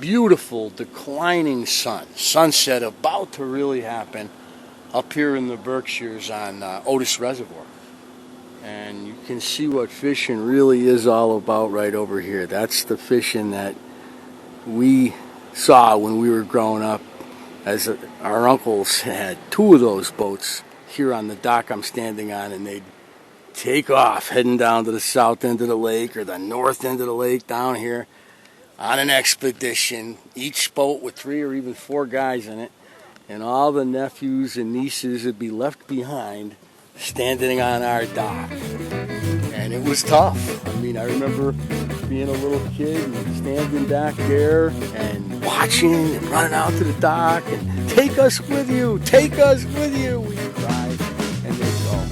beautiful declining sunset about to really happen up here in the Berkshires on Otis Reservoir. And you can see what fishing really is all about right over here. That's the fishing that we saw when we were growing up, as our uncles had two of those boats here on the dock I'm standing on, and they'd take off heading down to the south end of the lake or the north end of the lake down here on an expedition, each boat with 3 or even 4 guys in it, and all the nephews and nieces would be left behind standing on our dock. And it was tough. I mean, I remember being a little kid and standing back there and watching and running out to the dock and take us with you, we'd cry, and they'd go.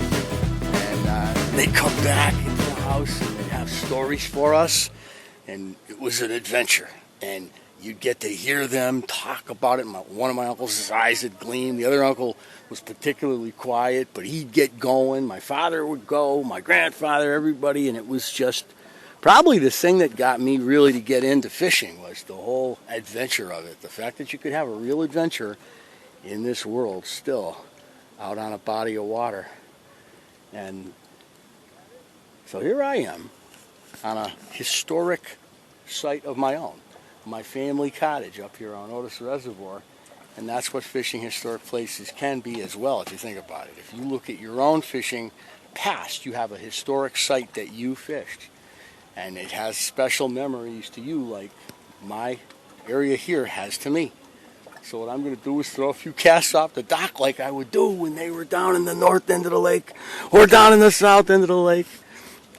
And they'd come back into the house and they'd have stories for us, and it was an adventure. And you'd get to hear them talk about it. One of my uncles' eyes would gleam. The other uncle was particularly quiet, but he'd get going. My father would go, my grandfather, everybody, and it was just probably the thing that got me really to get into fishing was the whole adventure of it. The fact that you could have a real adventure in this world still out on a body of water. And so here I am on a historic site of my own, my family cottage up here on Otis Reservoir. And that's what fishing historic places can be as well, if you think about it. If you look at your own fishing past, you have a historic site that you fished. And it has special memories to you like my area here has to me. So what I'm going to do is throw a few casts off the dock like I would do when they were down in the north end of the lake or down in the south end of the lake.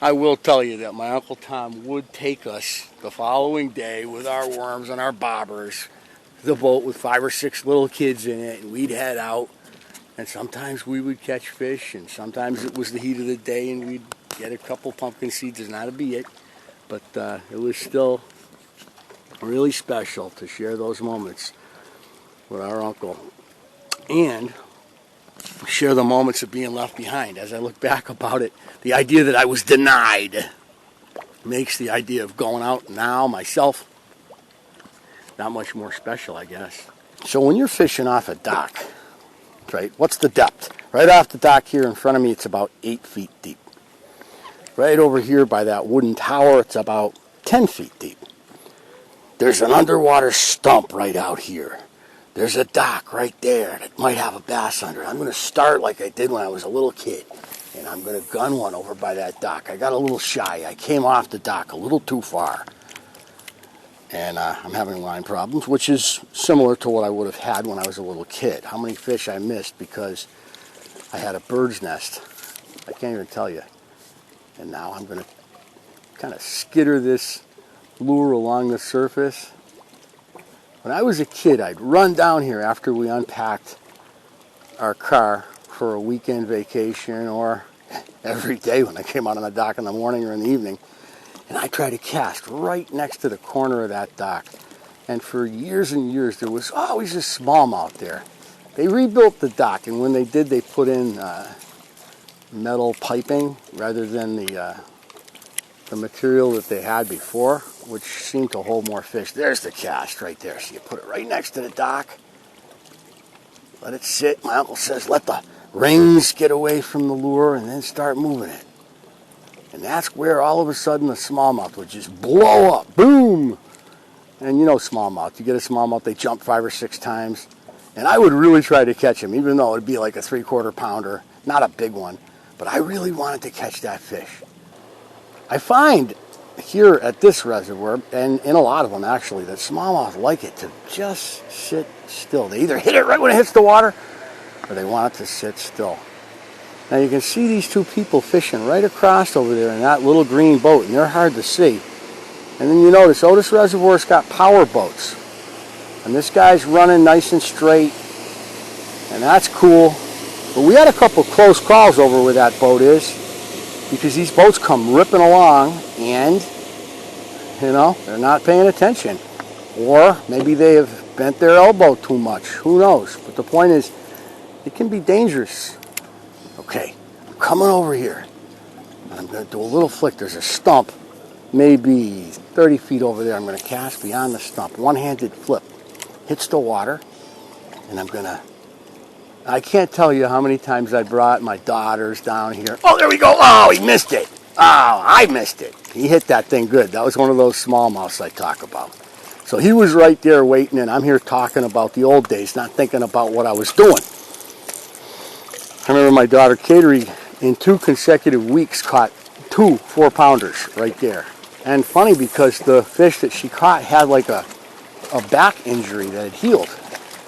I will tell you that my Uncle Tom would take us the following day with our worms and our bobbers, the boat with 5 or 6 little kids in it, and we'd head out. And sometimes we would catch fish, and sometimes it was the heat of the day, and we'd get a couple pumpkin seeds, and that'd be it. But it was still really special to share those moments with our uncle and share the moments of being left behind. As I look back about it, the idea that I was denied makes the idea of going out now myself not much more special, I guess. So when you're fishing off a dock, right, what's the depth? Right off the dock here in front of me, it's about 8 feet deep. Right over here by that wooden tower, it's about 10 feet deep. There's an underwater stump right out here. There's a dock right there that might have a bass under it. I'm going to start like I did when I was a little kid, and I'm going to gun one over by that dock. I got a little shy. I came off the dock a little too far. And I'm having line problems, which is similar to what I would have had when I was a little kid. How many fish I missed because I had a bird's nest, I can't even tell you. And now I'm going to kind of skitter this lure along the surface. When I was a kid, I'd run down here after we unpacked our car for a weekend vacation, or every day when I came out on the dock in the morning or in the evening. And I tried to cast right next to the corner of that dock. And for years and years, there was always a smallmouth there. They rebuilt the dock, and when they did, they put in metal piping rather than the material that they had before, which seemed to hold more fish. There's the cast right there. So you put it right next to the dock. Let it sit. My uncle says, let the rings get away from the lure and then start moving it. And that's where all of a sudden the smallmouth would just blow up. Boom! And you know smallmouth. You get a smallmouth, they jump 5 or 6 times. And I would really try to catch him, even though it would be like a 3/4 pounder. Not a big one. But I really wanted to catch that fish. I find here at this reservoir, and in a lot of them actually, that smallmouth like it to just sit still. They either hit it right when it hits the water, or they want it to sit still. Now you can see these 2 people fishing right across over there in that little green boat, and they're hard to see. And then you notice Otis Reservoir's got power boats. And this guy's running nice and straight, and that's cool. But we had a couple close calls over where that boat is, because these boats come ripping along, and, you know, they're not paying attention. Or maybe they have bent their elbow too much. Who knows? But the point is, it can be dangerous. Okay, I'm coming over here. I'm going to do a little flick. There's a stump maybe 30 feet over there. I'm going to cast beyond the stump. One-handed flip. Hits the water. And I can't tell you how many times I brought my daughters down here. Oh, there we go. Oh, he missed it. Oh, I missed it. He hit that thing good. That was one of those smallmouths I talk about. So he was right there waiting, and I'm here talking about the old days, not thinking about what I was doing. I remember my daughter Kateri in 2 consecutive weeks caught 2 4-pounders right there. And funny because the fish that she caught had like a back injury that had healed.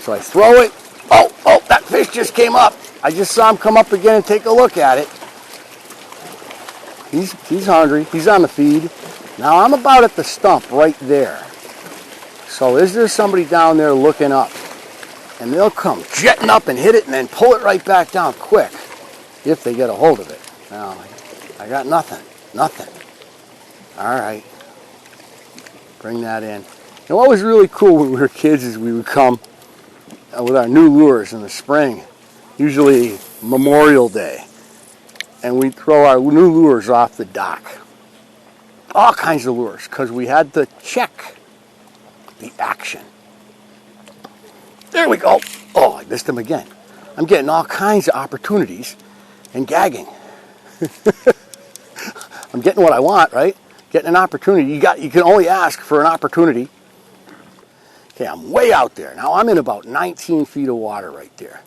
So I throw it. Oh, that fish just came up. I just saw him come up again and take a look at it. He's hungry. He's on the feed. Now I'm about at the stump right there. So is there somebody down there looking up? And they'll come jetting up and hit it and then pull it right back down quick if they get a hold of it. Now, I got nothing. All right. Bring that in. And what was really cool when we were kids is we would come with our new lures in the spring, usually Memorial Day, and we'd throw our new lures off the dock. All kinds of lures, because we had to check the action. There we go. Oh, I missed him again. I'm getting all kinds of opportunities and gagging. I'm getting what I want, right? Getting an opportunity. You can only ask for an opportunity. Okay, I'm way out there. Now I'm in about 19 feet of water right there.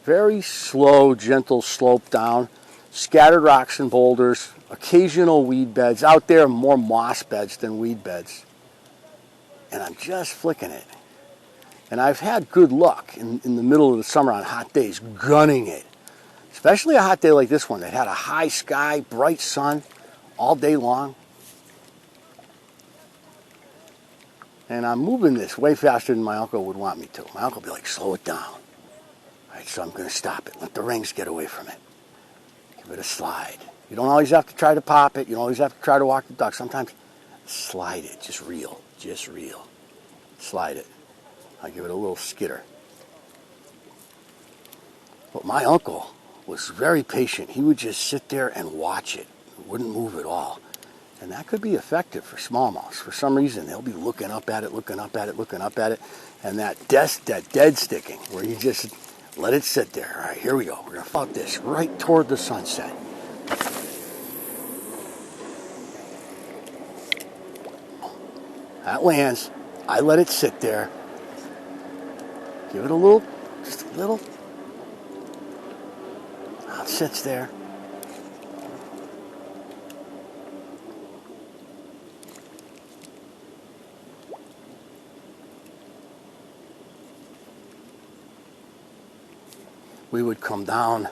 Very slow, gentle slope down. Scattered rocks and boulders. Occasional weed beds. Out there, more moss beds than weed beds. And I'm just flicking it. And I've had good luck in the middle of the summer on hot days, gunning it. Especially a hot day like this one that had a high sky, bright sun all day long. And I'm moving this way faster than my uncle would want me to. My uncle would be like, slow it down. All right, so I'm going to stop it. Let the rings get away from it. Give it a slide. You don't always have to try to pop it. You don't always have to try to walk the duck. Sometimes slide it. Just reel. Slide it. I'll give it a little skitter. But my uncle was very patient. He would just sit there and watch it. He wouldn't move at all. And that could be effective for smallmouths. For some reason, they'll be looking up at it. And that dead sticking, where you just let it sit there. All right, here we go. We're going to follow this right toward the sunset. That lands. I let it sit there. Give it just a little. Now it sits there. We would come down,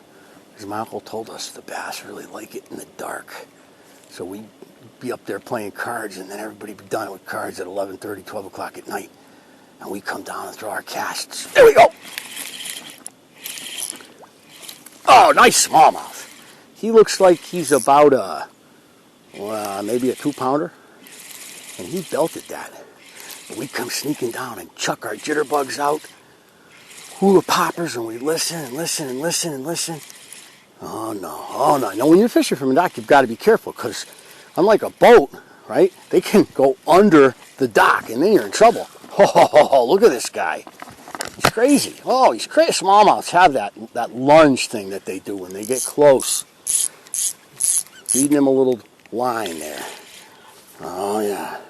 as my uncle told us, the bass really like it in the dark. So we'd be up there playing cards, and then everybody would be done with cards at 11:30, 12 o'clock at night. And we come down and throw our casts. There we go. Oh, nice smallmouth. He looks like he's about maybe a 2-pounder. And he belted that. But we come sneaking down and chuck our jitterbugs out. Hula poppers, and we listen. Oh no. Now when you're fishing from a dock, you've got to be careful, because unlike a boat, right, they can go under the dock, and then you're in trouble. Oh, look at this guy. He's crazy. Oh, he's crazy. Smallmouths have that lunge thing that they do when they get close. Feeding him a little line there. Oh, yeah.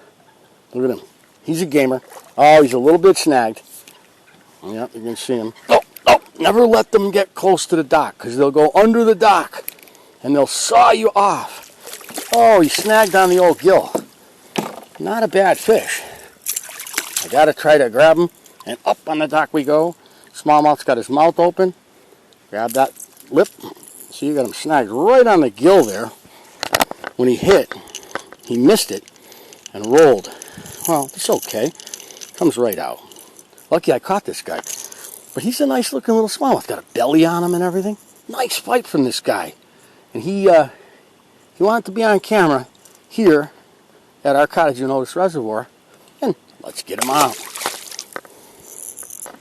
Look at him. He's a gamer. Oh, he's a little bit snagged. Yep, you can see him. Oh, never let them get close to the dock, because they'll go under the dock, and they'll saw you off. Oh, he snagged on the old gill. Not a bad fish. I got to try to grab him, and up on the dock we go. Smallmouth's got his mouth open. Grab that lip. See, you got him snagged right on the gill there. When he hit, he missed it and rolled. Well, it's okay. Comes right out. Lucky I caught this guy. But he's a nice looking little smallmouth. Got a belly on him and everything. Nice fight from this guy. And he wanted to be on camera here at our cottage in Otis Reservoir. And let's get him out.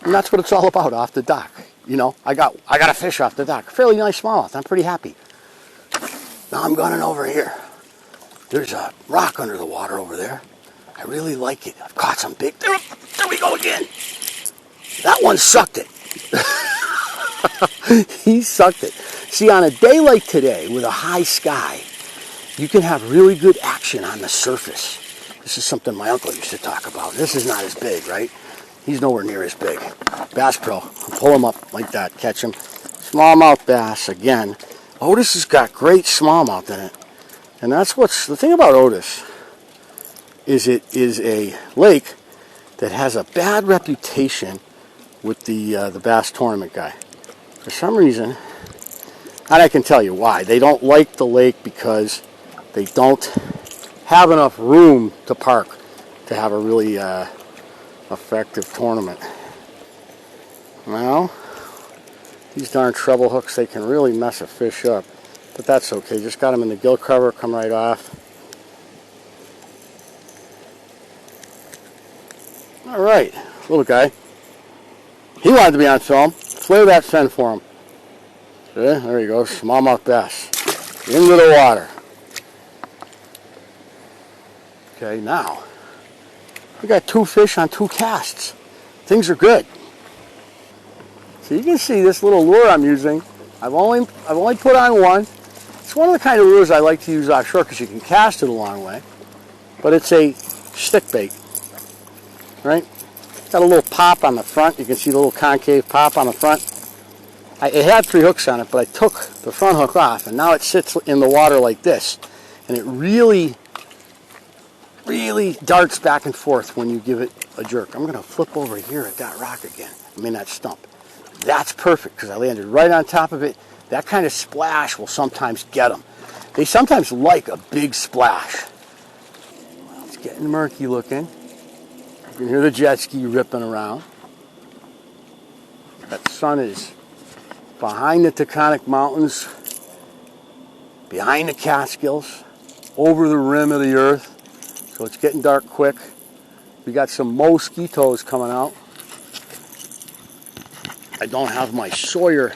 And that's what it's all about off the dock. You know, I got a fish off the dock. Fairly nice smallmouth. I'm pretty happy. Now I'm going over here. There's a rock under the water over there. I really like it. I've caught some big. There we go again. That one sucked it. He sucked it. See, on a day like today with a high sky, you can have really good action on the surface. This is something my uncle used to talk about. This is not as big, right? He's nowhere near as big. Bass Pro. Pull him up like that. Catch him. Smallmouth bass again. Otis has got great smallmouth in it. And that's what's the thing about Otis is it is a lake that has a bad reputation with the bass tournament guy. For some reason, and I can tell you why. They don't like the lake because they don't have enough room to park to have a really effective tournament. Well, these darn treble hooks, they can really mess a fish up. But that's okay. Just got them in the gill cover, come right off. All right, little guy. He wanted to be on film. Flare that fin for him. See, there you go, smallmouth bass. Into the water. Okay, now, we got 2 fish on 2 casts. Things are good. So you can see this little lure I'm using. I've only put on one. It's one of the kind of lures I like to use offshore because you can cast it a long way. But it's a stick bait, right? Got a little pop on the front. You can see the little concave pop on the front. It had 3 hooks on it, but I took the front hook off, and now it sits in the water like this. And it really darts back and forth when you give it a jerk. I'm going to flip over here at that rock again. That stump. That's perfect because I landed right on top of it. That kind of splash will sometimes get them. They sometimes like a big splash. Well, it's getting murky looking. You can hear the jet ski ripping around. That sun is behind the Taconic Mountains, behind the Catskills, over the rim of the earth. So it's getting dark quick. We got some mosquitoes coming out. I don't have my Sawyer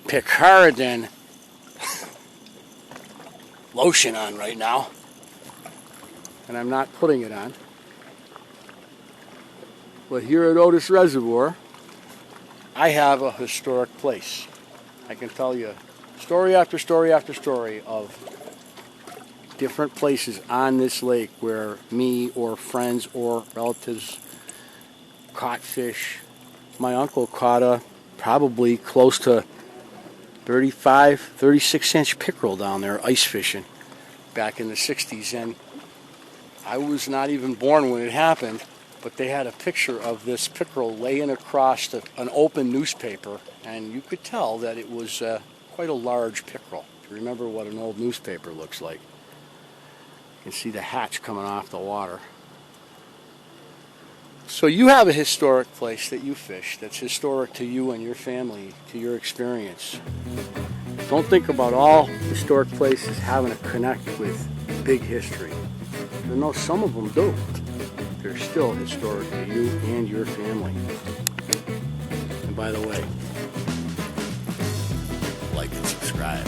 Picaridin lotion on right now. And I'm not putting it on. But here at Otis Reservoir, I have a historic place. I can tell you story after story after story of different places on this lake where me or friends or relatives caught fish. My uncle caught probably close to 35, 36-inch pickerel down there ice fishing back in the 60s. And I was not even born when it happened, but they had a picture of this pickerel laying across an open newspaper, and you could tell that it was quite a large pickerel. If you remember what an old newspaper looks like. You can see the hatch coming off the water. So you have a historic place that you fish that's historic to you and your family, to your experience. Don't think about all historic places having to connect with big history. Even though some of them do, they're still historic to you and your family. And by the way, like and subscribe.